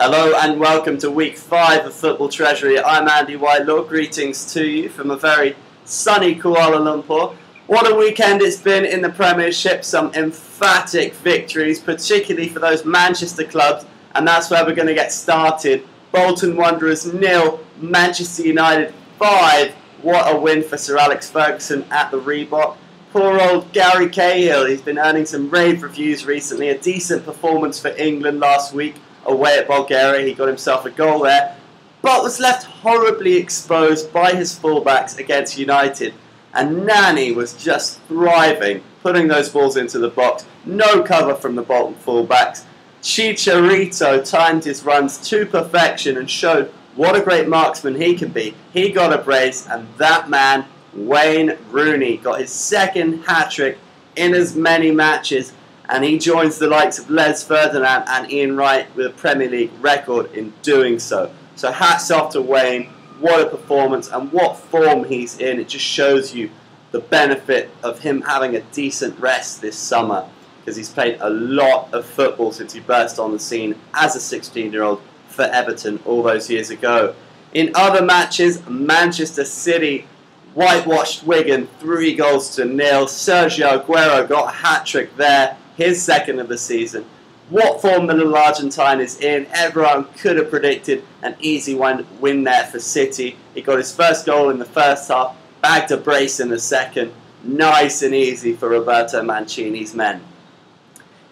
Hello and welcome to week 5 of Football Treasury. I'm Andy Whitelaw. Greetings to you from a very sunny Kuala Lumpur. What a weekend it's been in the Premiership. Some emphatic victories, particularly for those Manchester clubs. And that's where we're going to get started. Bolton Wanderers 0, Manchester United 5. What a win for Sir Alex Ferguson at the Reebok. Poor old Gary Cahill, he's been earning some rave reviews recently. A decent performance for England last week away at Bulgaria. He got himself a goal there, but was left horribly exposed by his fullbacks against United. And Nani was just thriving, putting those balls into the box. No cover from the Bolton fullbacks. Chicharito timed his runs to perfection and showed what a great marksman he can be. He got a brace, and that man, Wayne Rooney, got his second hat-trick in as many matches, and he joins the likes of Les Ferdinand and Ian Wright with a Premier League record in doing so. So hats off to Wayne. What a performance and what form he's in. It just shows you the benefit of him having a decent rest this summer, because he's played a lot of football since he burst on the scene as a 16-year-old for Everton all those years ago. In other matches, Manchester City whitewashed Wigan 3-0. Sergio Aguero got a hat-trick there, his second of the season. What form the little Argentine is in. Everyone could have predicted an easy win there for City. He got his first goal in the first half, bagged a brace in the second. Nice and easy for Roberto Mancini's men.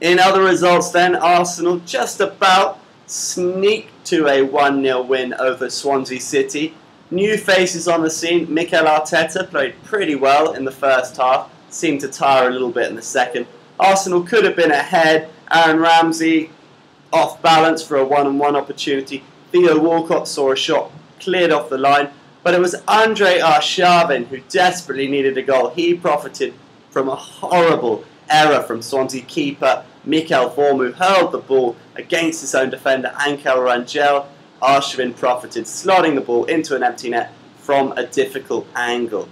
In other results then, Arsenal just about sneaked to a 1-0 win over Swansea City. New faces on the scene. Mikel Arteta played pretty well in the first half, seemed to tire a little bit in the second. Arsenal could have been ahead. Aaron Ramsey off balance for a one-on-one opportunity. Theo Walcott saw a shot cleared off the line, but it was Andre Arshavin who desperately needed a goal. He profited from a horrible error from Swansea keeper Mikel Vorm, who hurled the ball against his own defender Ankel Rangel. Arshavin profited, slotting the ball into an empty net from a difficult angle.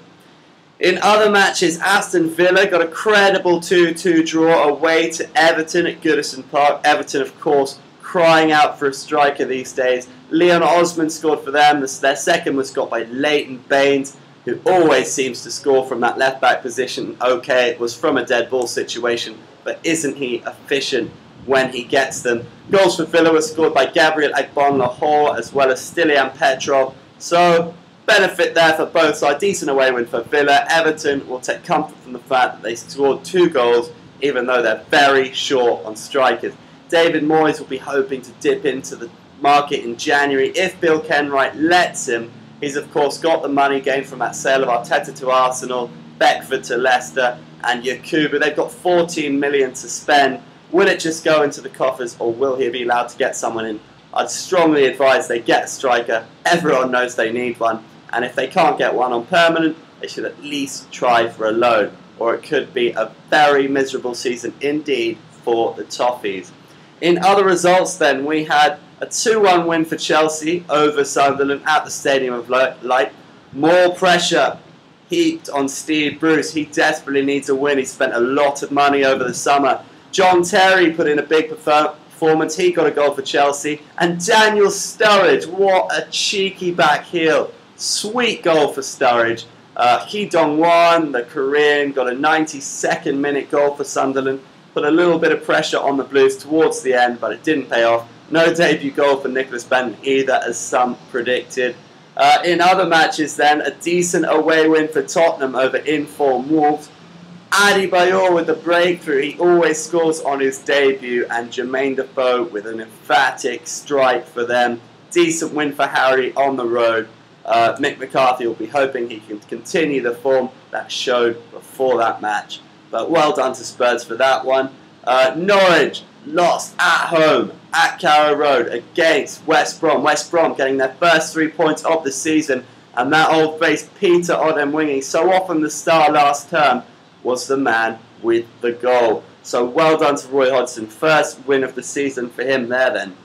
In other matches, Aston Villa got a credible 2-2 draw away to Everton at Goodison Park. Everton, of course, crying out for a striker these days. Leon Osman scored for them. Their second was got by Leighton Baines, who always seems to score from that left-back position. Okay, it was from a dead ball situation, but isn't he efficient when he gets them? Goals for Villa were scored by Gabriel Agbon-Lahore as well as Stilian Petrov. So, benefit there for both sides. Decent away win for Villa. Everton will take comfort from the fact that they scored 2 goals, even though they're very short on strikers. David Moyes will be hoping to dip into the market in January if Bill Kenwright lets him. He's of course got the money gained from that sale of Arteta to Arsenal, Beckford to Leicester, and Yakubu. They've got 14 million to spend. Will it just go into the coffers, or will he be allowed to get someone in? I'd strongly advise they get a striker. Everyone knows they need one. And if they can't get one on permanent, they should at least try for a loan. Or it could be a very miserable season indeed for the Toffees. In other results then, we had a 2-1 win for Chelsea over Sunderland at the Stadium of Light. More pressure heaped on Steve Bruce. He desperately needs a win. He spent a lot of money over the summer. John Terry put in a big performance. He got a goal for Chelsea. And Daniel Sturridge, what a cheeky back heel. Sweet goal for Sturridge. Hee Dong-won, the Korean, got a 92nd minute goal for Sunderland. Put a little bit of pressure on the Blues towards the end, but it didn't pay off. No debut goal for Nicholas Benton either, as some predicted. In other matches then, a decent away win for Tottenham over in-form Wolves. Adebayor with the breakthrough. He always scores on his debut, and Jermaine Defoe with an emphatic strike for them. Decent win for Harry on the road. Mick McCarthy will be hoping he can continue the form that showed before that match. But well done to Spurs for that one. Norwich lost at home at Carrow Road against West Brom. West Brom getting their first 3 points of the season, and that old face Peter Odemwingie, so often the star last term, was the man with the goal. So well done to Roy Hodgson. First win of the season for him there then.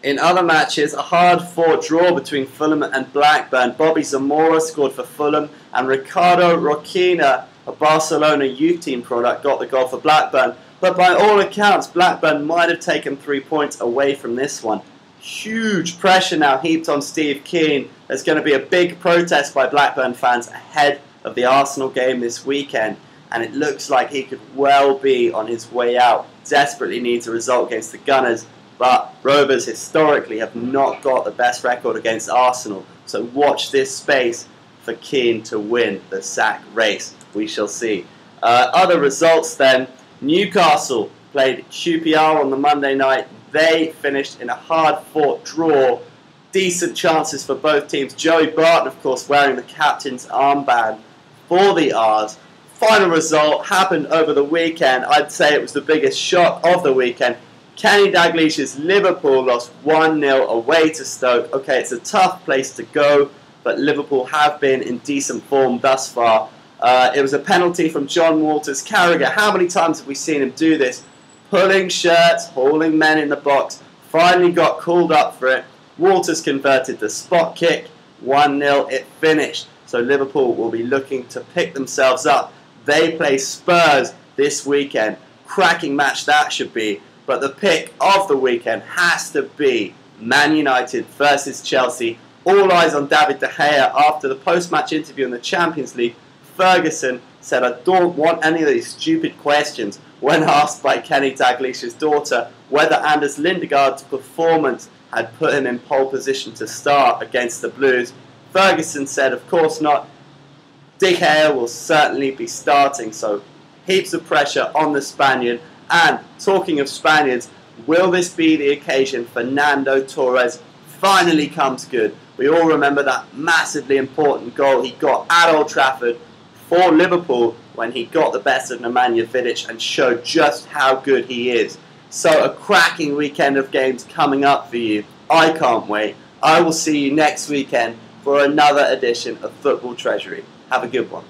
In other matches, a hard-fought draw between Fulham and Blackburn. Bobby Zamora scored for Fulham, and Ricardo Roquina, a Barcelona youth team product, got the goal for Blackburn. But by all accounts, Blackburn might have taken 3 points away from this one. Huge pressure now heaped on Steve Keane. There's going to be a big protest by Blackburn fans ahead of the Arsenal game this weekend, and it looks like he could well be on his way out. Desperately needs a result against the Gunners, but Rovers historically have not got the best record against Arsenal, so watch this space for Keane to win the sack race. We shall see. Other results then. Newcastle played QPR on the Monday night. They finished in a hard-fought draw. Decent chances for both teams. Joey Barton, of course, wearing the captain's armband for the R's. Final result happened over the weekend. I'd say it was the biggest shock of the weekend. Kenny Dalglish's Liverpool lost 1-0 away to Stoke. Okay, it's a tough place to go, but Liverpool have been in decent form thus far. It was a penalty from John Walters. Carragher, how many times have we seen him do this? Pulling shirts, hauling men in the box. Finally got called up for it. Walters converted the spot kick. 1-0, it finished. So Liverpool will be looking to pick themselves up. They play Spurs this weekend. Cracking match that should be. But the pick of the weekend has to be Man United versus Chelsea. All eyes on David De Gea after the post-match interview in the Champions League. Ferguson said, "I don't want any of these stupid questions," when asked by Kenny Dalglish's daughter whether Anders Lindegaard's performance had put him in pole position to start against the Blues. Ferguson said, "Of course not. De Gea will certainly be starting," so heaps of pressure on the Spaniard. And talking of Spaniards, will this be the occasion Fernando Torres finally comes good? We all remember that massively important goal he got at Old Trafford for Liverpool when he got the best of Nemanja Vidic and showed just how good he is. So a cracking weekend of games coming up for you. I can't wait. I will see you next weekend for another edition of Football Treasury. Have a good one.